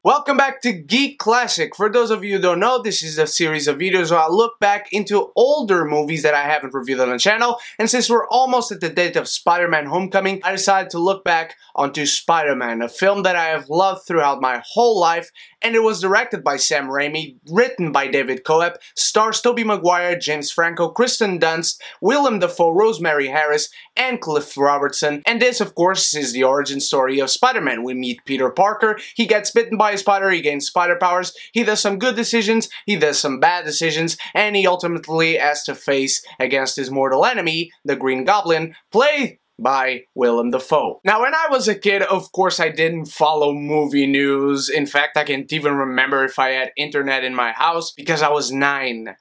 Welcome back to Geek Classic. For those of you who don't know, this is a series of videos where I look back into older movies that I haven't reviewed on the channel, and since we're almost at the date of Spider-Man Homecoming, I decided to look back onto Spider-Man, a film that I have loved throughout my whole life, and it was directed by Sam Raimi, written by David Coeb, stars Tobey Maguire, James Franco, Kristen Dunst, Willem Dafoe, Rosemary Harris, and Cliff Robertson, and this, of course, is the origin story of Spider-Man. We meet Peter Parker, he gets bitten by a spider, he gains spider powers, he does some good decisions, he does some bad decisions, and he ultimately has to face against his mortal enemy, the Green Goblin, played by Willem Dafoe. Now, when I was a kid, of course, I didn't follow movie news. In fact, I can't even remember if I had internet in my house because I was 9.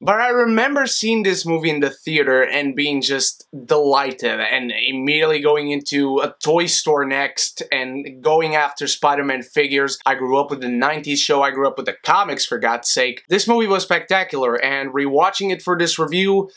But I remember seeing this movie in the theater and being just delighted and immediately going into a toy store next and going after Spider-Man figures. I grew up with the 90s show, I grew up with the comics for God's sake. This movie was spectacular, and rewatching it for this review,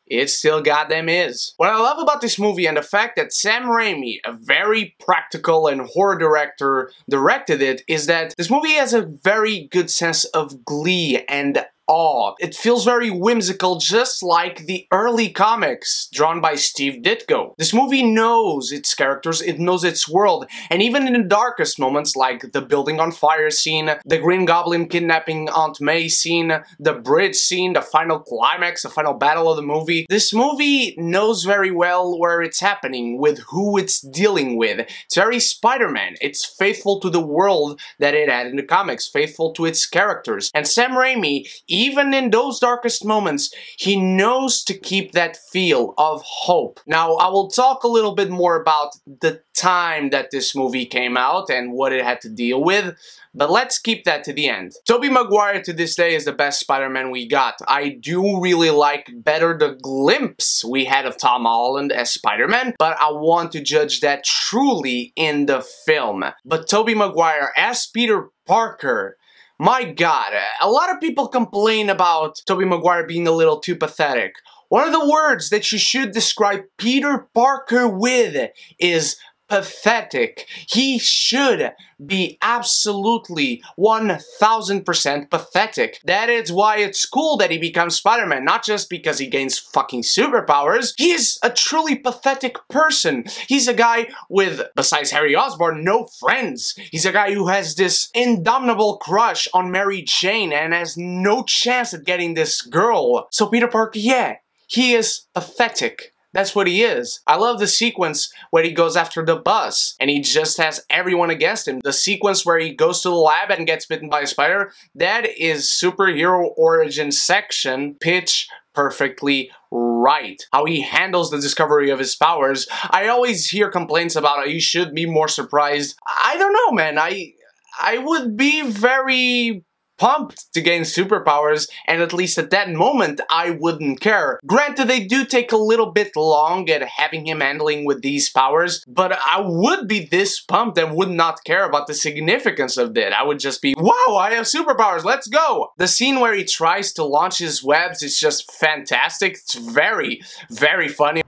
it still goddamn is. What I love about this movie and the fact that Sam Raimi, a very practical and horror director, directed it, is that this movie has a very good sense of glee and awe. It feels very whimsical, just like the early comics drawn by Steve Ditko. This movie knows its characters, it knows its world, and even in the darkest moments, like the building on fire scene, the Green Goblin kidnapping Aunt May scene, the bridge scene, the final climax, the final battle of the movie, this movie knows very well where it's happening, with who it's dealing with. It's very Spider-Man. It's faithful to the world that it had in the comics, faithful to its characters. And Sam Raimi, even in those darkest moments, he knows to keep that feel of hope. Now, I will talk a little bit more about the time that this movie came out and what it had to deal with, but let's keep that to the end. Tobey Maguire to this day is the best Spider-Man we got. I do really like better the glimpse we had of Tom Holland as Spider-Man, but I want to judge that truly in the film. But Tobey Maguire as Peter Parker, my God, a lot of people complain about Tobey Maguire being a little too pathetic. One of the words that you should describe Peter Parker with is pathetic. He should be absolutely 1000% pathetic. That is why it's cool that he becomes Spider-Man, not just because he gains fucking superpowers. He is a truly pathetic person. He's a guy with, besides Harry Osborn, no friends. He's a guy who has this indomitable crush on Mary Jane and has no chance at getting this girl. So Peter Parker, yeah, he is pathetic. That's what he is. I love the sequence where he goes after the bus and he just has everyone against him. The sequence where he goes to the lab and gets bitten by a spider, that is superhero origin section pitch perfectly right. How he handles the discovery of his powers. I always hear complaints about how he should be more surprised. I don't know, man. I would be very pumped to gain superpowers, and at least at that moment, I wouldn't care. Granted, they do take a little bit long at having him handling with these powers, but I would be this pumped and would not care about the significance of that. I would just be, wow, I have superpowers, let's go! The scene where he tries to launch his webs is just fantastic. It's very, very funny.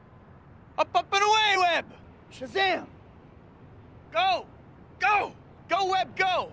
Up and away, Web! Shazam! Go! Go! Go, Web, go!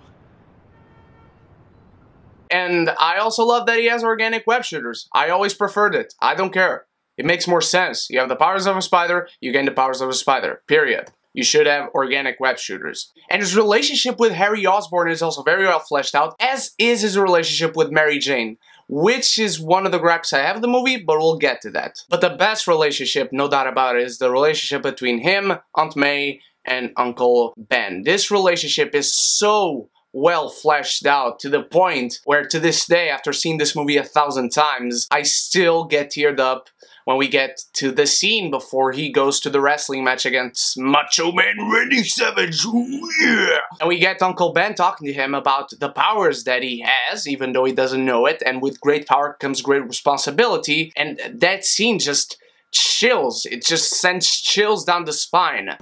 And I also love that he has organic web shooters. I always preferred it. I don't care. It makes more sense. You have the powers of a spider, you gain the powers of a spider. Period. You should have organic web shooters. And his relationship with Harry Osborn is also very well fleshed out, as is his relationship with Mary Jane, which is one of the gripes I have of the movie, but we'll get to that. But the best relationship, no doubt about it, is the relationship between him, Aunt May, and Uncle Ben. This relationship is so well fleshed out to the point where to this day, after seeing this movie 1,000 times, I still get teared up when we get to the scene before he goes to the wrestling match against Macho Man Randy Savage. Ooh, yeah. And we get Uncle Ben talking to him about the powers that he has, even though he doesn't know it, and with great power comes great responsibility, and that scene just chills. It just sends chills down the spine.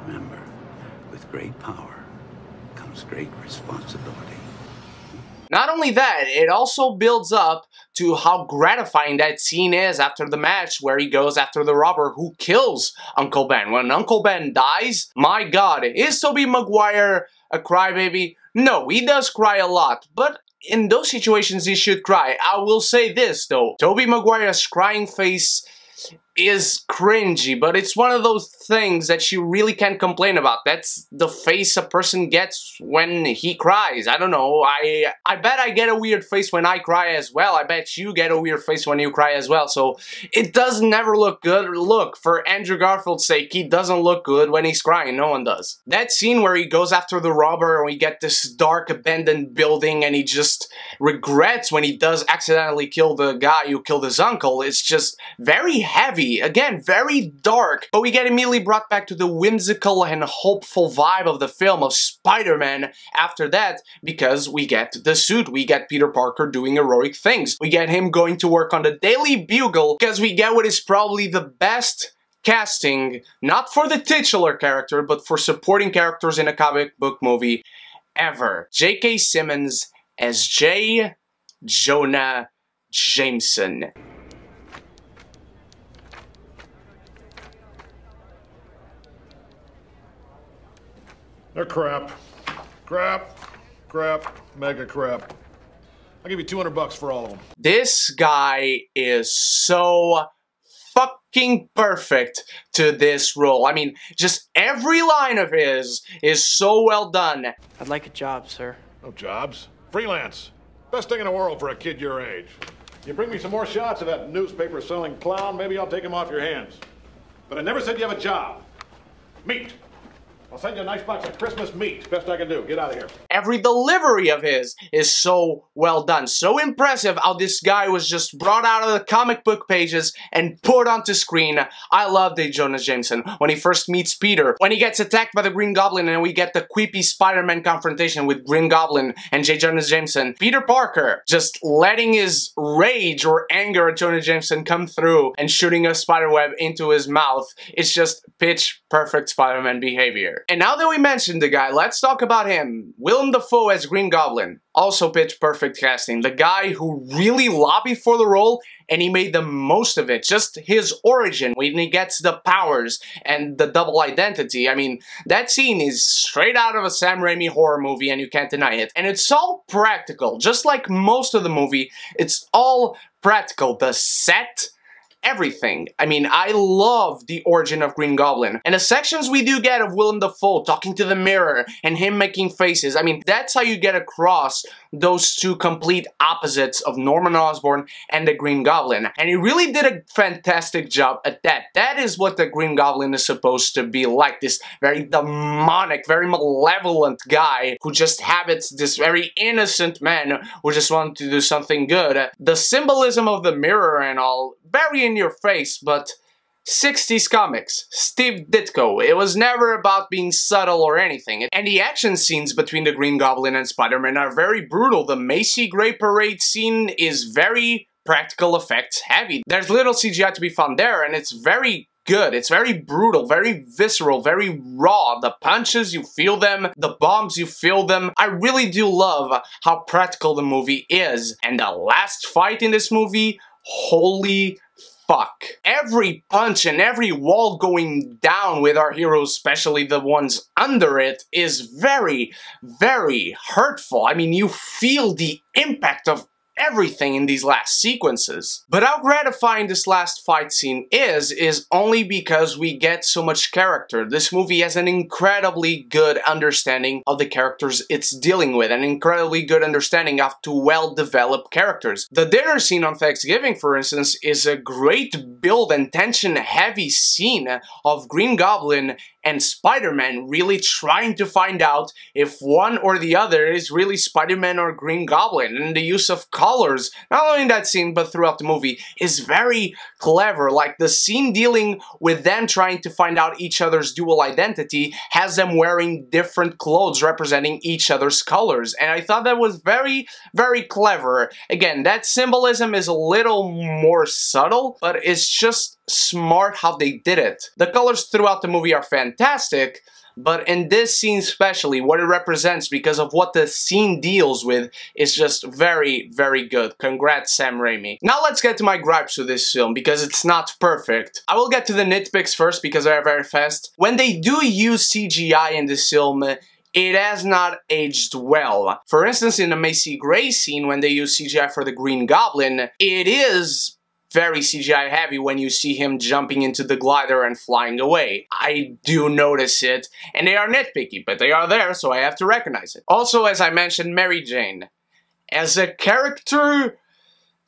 Remember, with great power comes great responsibility. Not only that, it also builds up to how gratifying that scene is after the match where he goes after the robber who kills Uncle Ben. When Uncle Ben dies, my god, is Tobey Maguire a crybaby? No, he does cry a lot, but in those situations he should cry. I will say this though, Tobey Maguire's crying face is cringy, but it's one of those things that you really can't complain about. That's the face a person gets when he cries. I don't know, I bet I get a weird face when I cry as well. I bet you get a weird face when you cry as well, so it does never look good. Look, for Andrew Garfield's sake, he doesn't look good when he's crying, no one does. That scene where he goes after the robber and we get this dark abandoned building and he just regrets when he does accidentally kill the guy who killed his uncle, it's just very heavy. Again, very dark, but we get immediately brought back to the whimsical and hopeful vibe of the film of Spider-Man after that, because we get the suit, we get Peter Parker doing heroic things, we get him going to work on the Daily Bugle, because we get what is probably the best casting, not for the titular character, but for supporting characters in a comic book movie ever. J.K. Simmons as J. Jonah Jameson. They're crap. Crap. Crap. Mega crap. I'll give you $200 for all of them. This guy is so fucking perfect to this role. I mean, just every line of his is so well done. I'd like a job, sir. No jobs. Freelance. Best thing in the world for a kid your age. You bring me some more shots of that newspaper selling clown, maybe I'll take him off your hands. But I never said you have a job. Meat. I'll send you a nice box of Christmas meat. Best I can do. Get out of here. Every delivery of his is so well done. So impressive how this guy was just brought out of the comic book pages and put onto screen. I love J. Jonah Jameson. When he first meets Peter, when he gets attacked by the Green Goblin and we get the quippy Spider-Man confrontation with Green Goblin and J. Jonah Jameson. Peter Parker just letting his rage or anger at Jonah Jameson come through and shooting a spiderweb into his mouth. It's just pitch perfect Spider-Man behavior. And now that we mentioned the guy, let's talk about him. Willem Dafoe as Green Goblin. Also pitch perfect casting. The guy who really lobbied for the role and he made the most of it. Just his origin when he gets the powers and the double identity. I mean, that scene is straight out of a Sam Raimi horror movie and you can't deny it. And it's all practical. Just like most of the movie, it's all practical. The set, everything. I mean, I love the origin of Green Goblin. And the sections we do get of Willem Dafoe talking to the mirror and him making faces, I mean, that's how you get across those two complete opposites of Norman Osborn and the Green Goblin. And he really did a fantastic job at that. That is what the Green Goblin is supposed to be like. This very demonic, very malevolent guy who just habits this very innocent man who just wanted to do something good. The symbolism of the mirror and all, very in your face, but 60s comics, Steve Ditko. It was never about being subtle or anything. And the action scenes between the Green Goblin and Spider-Man are very brutal. The Macy Gray Parade scene is very practical effects heavy. There's little CGI to be found there, and it's very good. It's very brutal, very visceral, very raw. The punches, you feel them. The bombs, you feel them. I really do love how practical the movie is. And the last fight in this movie, holy fuck. Every punch and every wall going down with our heroes, especially the ones under it, is very, very hurtful. I mean, you feel the impact of everything in these last sequences. But how gratifying this last fight scene is only because we get so much character. This movie has an incredibly good understanding of the characters it's dealing with, an incredibly good understanding of two well-developed characters. The dinner scene on Thanksgiving, for instance, is a great build and tension-heavy scene of Green Goblin and Spider-Man really trying to find out if one or the other is really Spider-Man or Green Goblin. And the use of colors, not only in that scene but throughout the movie, is very clever. Like the scene dealing with them trying to find out each other's dual identity has them wearing different clothes representing each other's colors. And I thought that was very, very clever. Again, that symbolism is a little more subtle, but it's just smart how they did it. The colors throughout the movie are fantastic, but in this scene especially, what it represents because of what the scene deals with is just very, very good. Congrats, Sam Raimi. Now let's get to my gripes with this film, because it's not perfect. I will get to the nitpicks first because they're very fast. When they do use CGI in this film, it has not aged well. For instance, in the Macy Gray scene, when they use CGI for the Green Goblin, it is very CGI heavy when you see him jumping into the glider and flying away. I do notice it, and they are nitpicky, but they are there, so I have to recognize it. Also, as I mentioned, Mary Jane. As a character,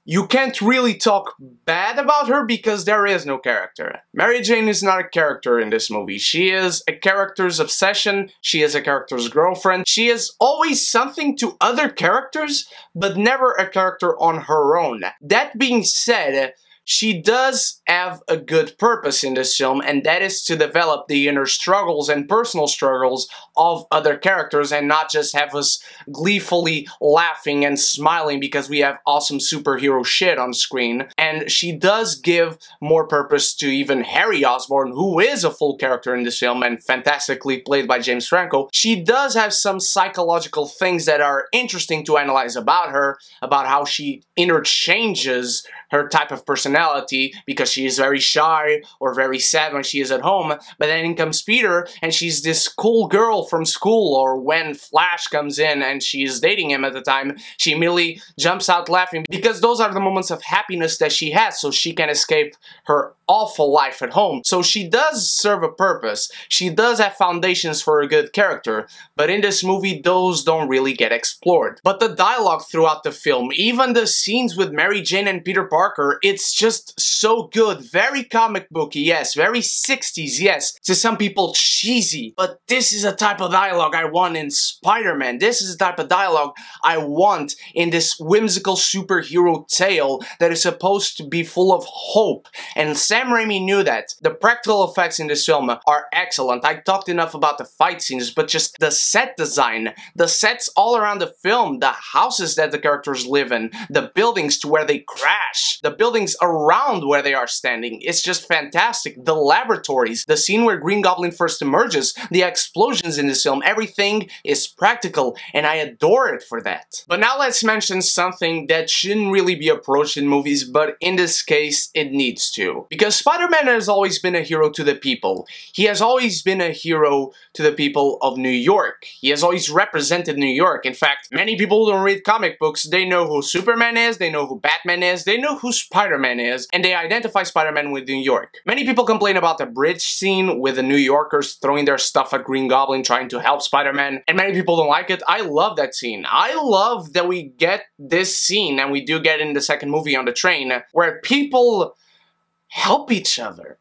you can't really talk bad about her because there is no character. Mary Jane is not a character in this movie. She is a character's obsession, she is a character's girlfriend, she is always something to other characters, but never a character on her own. That being said, she does have a good purpose in this film, and that is to develop the inner struggles and personal struggles of other characters and not just have us gleefully laughing and smiling because we have awesome superhero shit on screen. And she does give more purpose to even Harry Osborn, who is a full character in this film and fantastically played by James Franco. She does have some psychological things that are interesting to analyze about her, about how she interchanges her type of personality because she is very shy or very sad when she is at home, but then in comes Peter and she's this cool girl from school, or when Flash comes in and she is dating him at the time, she immediately jumps out laughing because those are the moments of happiness that she has so she can escape her awful life at home. So she does serve a purpose. She does have foundations for a good character, but in this movie those don't really get explored. But the dialogue throughout the film, even the scenes with Mary Jane and Peter Parker, it's just so good. Very comic booky, yes. Very 60s, yes. To some people, cheesy. But this is a type of dialogue I want in Spider-Man. This is the type of dialogue I want in this whimsical superhero tale that is supposed to be full of hope. And Sam Raimi knew that. The practical effects in this film are excellent. I talked enough about the fight scenes, but just the set design, the sets all around the film, the houses that the characters live in, the buildings to where they crash, the buildings around where they are standing. It's just fantastic. The laboratories, the scene where Green Goblin first emerges, the explosions in this film, everything is practical, and I adore it for that. But now let's mention something that shouldn't really be approached in movies, but in this case, it needs to. Because Spider-Man has always been a hero to the people. He has always been a hero to the people of New York. He has always represented New York. In fact, many people who don't read comic books, they know who Superman is, they know who Batman is, they know who Spider-Man is, and they identify Spider-Man with New York. Many people complain about the bridge scene with the New Yorkers throwing their stuff at Green Goblin trying to help Spider-Man, and many people don't like it. I love that scene. I love that we get this scene, and we do get in the second movie on the train, where people help each other.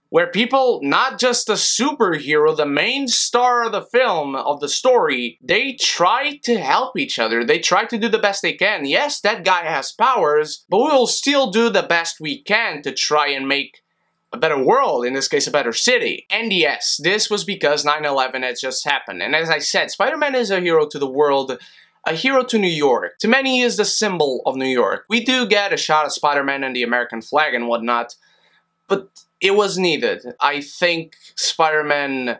Where people, not just the superhero, the main star of the film, of the story, they try to help each other. They try to do the best they can. Yes, that guy has powers, but we will still do the best we can to try and make a better world, in this case a better city. And yes, this was because 9/11 had just happened. And as I said, Spider-Man is a hero to the world, a hero to New York. To many, he is the symbol of New York. We do get a shot of Spider-Man and the American flag and whatnot, but it was needed. I think Spider-Man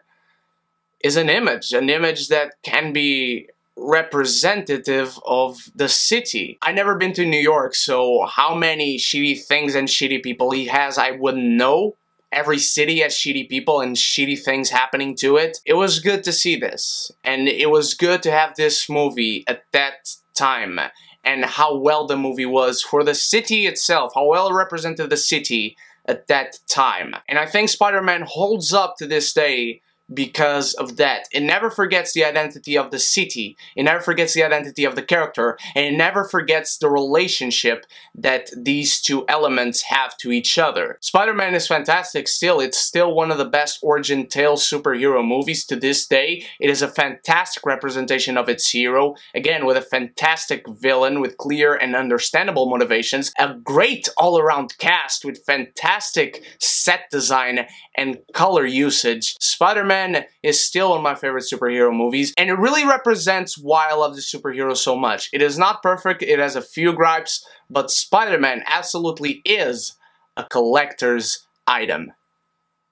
is an image that can be representative of the city. I've never been to New York, so how many shitty things and shitty people he has, I wouldn't know. Every city has shitty people and shitty things happening to it. It was good to see this, and it was good to have this movie at that time, and how well the movie was for the city itself, how well it represented the city at that time. And I think Spider-Man holds up to this day because of that. It never forgets the identity of the city, it never forgets the identity of the character, and it never forgets the relationship that these two elements have to each other. Spider-Man is fantastic still. It's still one of the best origin tale superhero movies to this day. It is a fantastic representation of its hero, again with a fantastic villain with clear and understandable motivations, a great all-around cast with fantastic set design and color usage. Spider-Man is still one of my favorite superhero movies, and it really represents why I love the superhero so much. It is not perfect, it has a few gripes, but Spider-Man absolutely is a collector's item.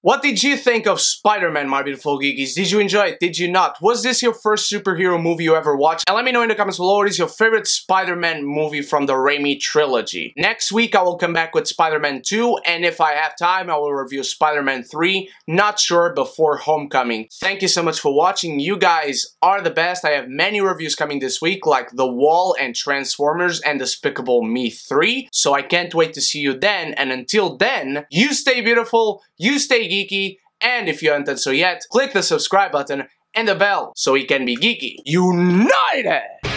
What did you think of Spider-Man, my beautiful geekies? Did you enjoy it? Did you not? Was this your first superhero movie you ever watched? And let me know in the comments below what is your favorite Spider-Man movie from the Raimi trilogy. Next week, I will come back with Spider-Man 2, and if I have time, I will review Spider-Man 3. Not sure, before Homecoming. Thank you so much for watching. You guys are the best. I have many reviews coming this week, like The Wall and Transformers and Despicable Me 3. So I can't wait to see you then, and until then, you stay beautiful, you stay geeky, and if you haven't done so yet, click the subscribe button and the bell so we can be geeky united!